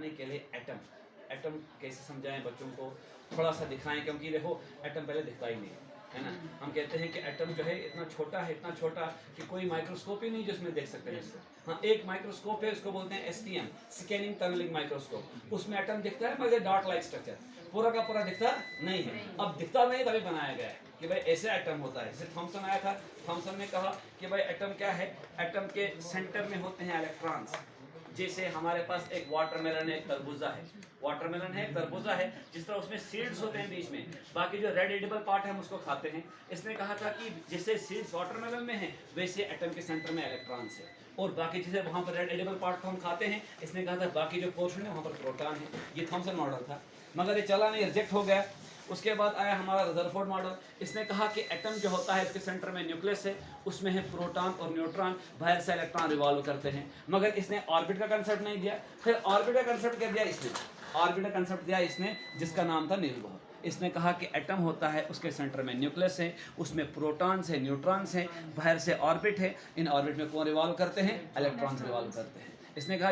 समझाने के लिए एटम एटम कैसे समझाएं बच्चों को, थोड़ा सा दिखाएं, क्योंकि देखो एटम पहले दिखता ही नहीं है ना। हम कहते हैं कि एटम जो है इतना छोटा है, इतना छोटा कि कोई माइक्रोस्कोप ही नहीं जिसमें देख सकते हैं इसको। हाँ, एक माइक्रोस्कोप है, उसको बोलते हैं एसटीएम, स्कैनिंग टनलिंग माइक्रोस्कोप। उसमें एटम दिखता है मगर डॉट लाइक स्ट्रक्चर, पूरा का पूरा दिखता नहीं है। अब दिखता नहीं तभी बनाया गया है कि भाई ऐसे एटम होता है। जैसे थॉमसन आया था, थॉमसन ने कहा कि भाई एटम क्या है, एटम के सेंटर में होते हैं इलेक्ट्रॉन्स। जैसे हमारे पास एक वाटरमेलन है, एक तरबूजा है, वाटरमेलन है, तरबूजा है, जिस तरह उसमें सीड्स होते हैं बीच में, बाकी जो रेड एडिबल पार्ट है हम उसको खाते हैं। इसने कहा था कि जैसे सीड्स वाटरमेलन में है वैसे एटम के सेंटर में इलेक्ट्रॉन्स है, और बाकी जैसे वहाँ पर रेड एडिबल पार्ट को हम खाते हैं, इसने कहा था बाकी जो पोर्शन है वहाँ पर प्रोटॉन है। ये थॉमसन मॉडल था, मगर ये चला नहीं, रिजेक्ट हो गया। उसके बाद आया हमारा रदरफोर्ड मॉडल। इसने कहा कि एटम जो होता है इसके सेंटर में न्यूक्लियस है, उसमें है प्रोटॉन और न्यूट्रॉन, बाहर से इलेक्ट्रॉन रिवॉल्व करते हैं। मगर इसने ऑर्बिट का कंसेप्ट नहीं दिया। फिर ऑर्बिट का कंसेप्ट क्या दिया इसने, ऑर्बिट का कंसेप्ट दिया इसने जिसका नाम था नील बोहर। इसने कहा कि एटम होता है, उसके सेंटर में न्यूक्लियस है, उसमें प्रोटॉन्स है, न्यूट्रॉन्स हैं, बाहर से ऑर्बिट है, इन ऑर्बिट में कौन रिवॉल्व करते हैं, इलेक्ट्रॉन्स रिवॉल्व करते हैं। इसने कहा